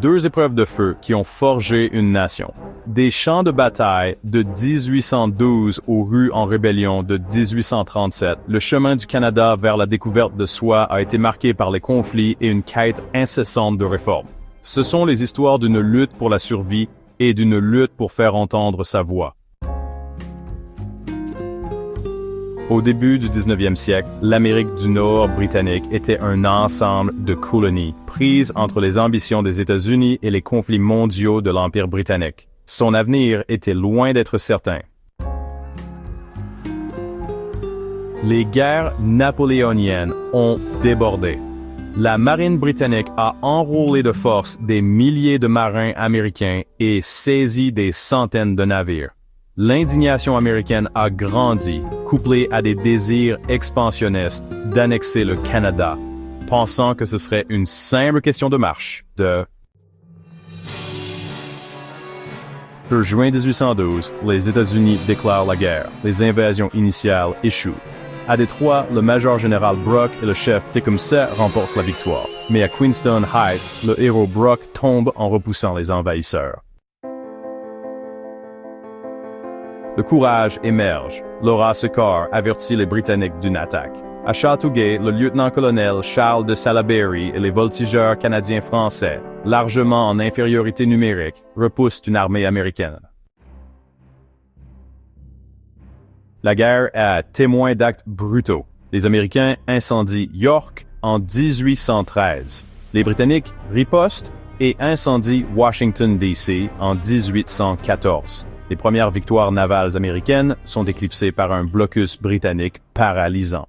deux épreuves de feu qui ont forgé une nation. Des champs de bataille de 1812 aux rues en rébellion de 1837, le chemin du Canada vers la découverte de soi a été marqué par les conflits et une quête incessante de réforme. Ce sont les histoires d'une lutte pour la survie et d'une lutte pour faire entendre sa voix. Au début du 19e siècle, l'Amérique du Nord britannique était un ensemble de colonies, prises entre les ambitions des États-Unis et les conflits mondiaux de l'Empire britannique. Son avenir était loin d'être certain. Les guerres napoléoniennes ont débordé. La marine britannique a enrôlé de force des milliers de marins américains et saisi des centaines de navires. L'indignation américaine a grandi, couplée à des désirs expansionnistes d'annexer le Canada, pensant que ce serait une simple question de marche. Pour juin 1812, les États-Unis déclarent la guerre. Les invasions initiales échouent. À Détroit, le major général Brock et le chef Tecumseh remportent la victoire. Mais à Queenston Heights, le héros Brock tombe en repoussant les envahisseurs. Le courage émerge. Laura Secord avertit les Britanniques d'une attaque. À Chateauguay, le lieutenant-colonel Charles de Salaberry et les voltigeurs canadiens-français, largement en infériorité numérique, repoussent une armée américaine. La guerre est témoin d'actes brutaux. Les Américains incendient York en 1813. Les Britanniques ripostent et incendient Washington, D.C. en 1814. Les premières victoires navales américaines sont éclipsées par un blocus britannique paralysant.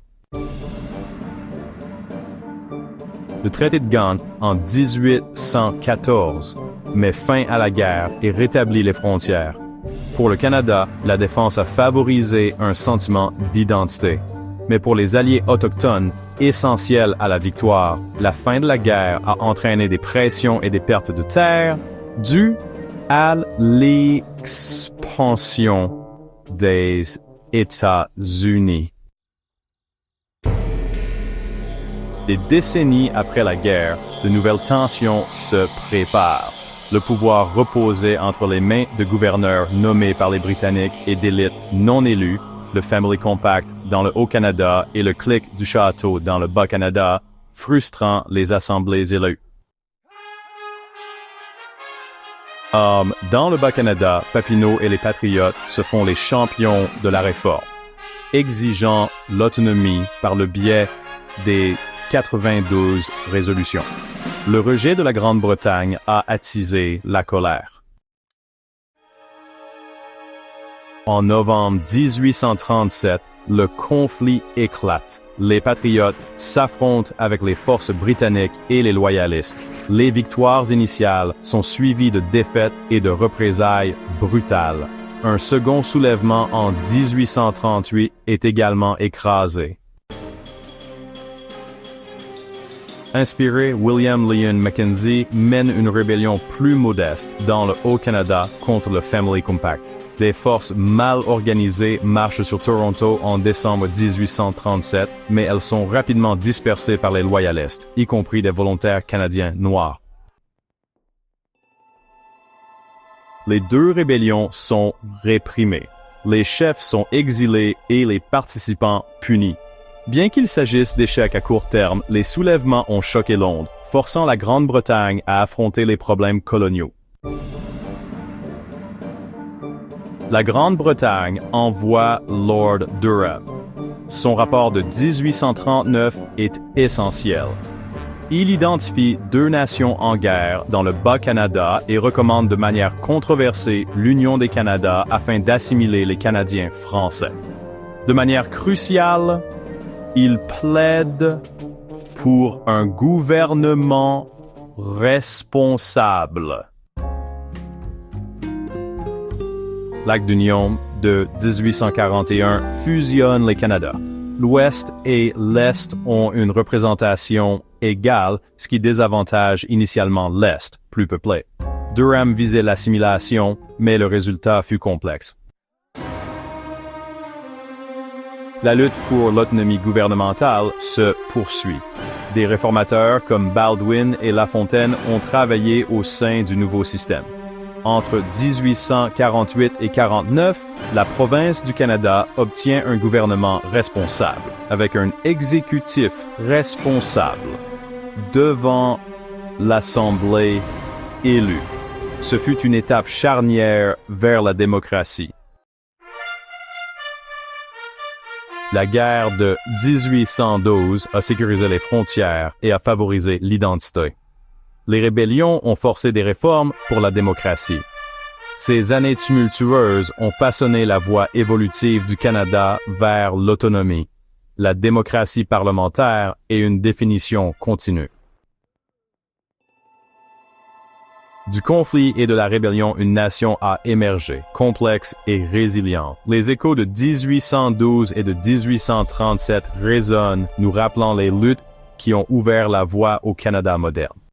Le traité de Gand en 1814 met fin à la guerre et rétablit les frontières. Pour le Canada, la défense a favorisé un sentiment d'identité. Mais pour les Alliés autochtones, essentiels à la victoire, la fin de la guerre a entraîné des pressions et des pertes de terres dues à l'expansion des États-Unis. Des décennies après la guerre, de nouvelles tensions se préparent. Le pouvoir reposait entre les mains de gouverneurs nommés par les Britanniques et d'élites non élues, le Family Compact dans le Haut-Canada et le clique du Château dans le Bas-Canada, frustrant les assemblées élues. Dans le Bas-Canada, Papineau et les Patriotes se font les champions de la réforme, exigeant l'autonomie par le biais des 92 résolutions. Le rejet de la Grande-Bretagne a attisé la colère. En novembre 1837, le conflit éclate. Les Patriotes s'affrontent avec les forces britanniques et les loyalistes. Les victoires initiales sont suivies de défaites et de représailles brutales. Un second soulèvement en 1838 est également écrasé. Inspiré, William Lyon Mackenzie mène une rébellion plus modeste dans le Haut-Canada contre le Family Compact. Des forces mal organisées marchent sur Toronto en décembre 1837, mais elles sont rapidement dispersées par les loyalistes, y compris des volontaires canadiens noirs. Les deux rébellions sont réprimées. Les chefs sont exilés et les participants punis. Bien qu'il s'agisse d'échecs à court terme, les soulèvements ont choqué Londres, forçant la Grande-Bretagne à affronter les problèmes coloniaux. La Grande-Bretagne envoie Lord Durham. Son rapport de 1839 est essentiel. Il identifie deux nations en guerre dans le Bas-Canada et recommande de manière controversée l'union des Canadas afin d'assimiler les Canadiens français. De manière cruciale, il plaide pour un gouvernement responsable. L'acte d'union de 1841 fusionne les Canadas. L'Ouest et l'Est ont une représentation égale, ce qui désavantage initialement l'Est, plus peuplé. Durham visait l'assimilation, mais le résultat fut complexe. La lutte pour l'autonomie gouvernementale se poursuit. Des réformateurs comme Baldwin et Lafontaine ont travaillé au sein du nouveau système. Entre 1848 et 49, la province du Canada obtient un gouvernement responsable, avec un exécutif responsable, devant l'Assemblée élue. Ce fut une étape charnière vers la démocratie. La guerre de 1812 a sécurisé les frontières et a favorisé l'identité. Les rébellions ont forcé des réformes pour la démocratie. Ces années tumultueuses ont façonné la voie évolutive du Canada vers l'autonomie, la démocratie parlementaire et une définition continue. Du conflit et de la rébellion, une nation a émergé, complexe et résiliente. Les échos de 1812 et de 1837 résonnent, nous rappelant les luttes qui ont ouvert la voie au Canada moderne.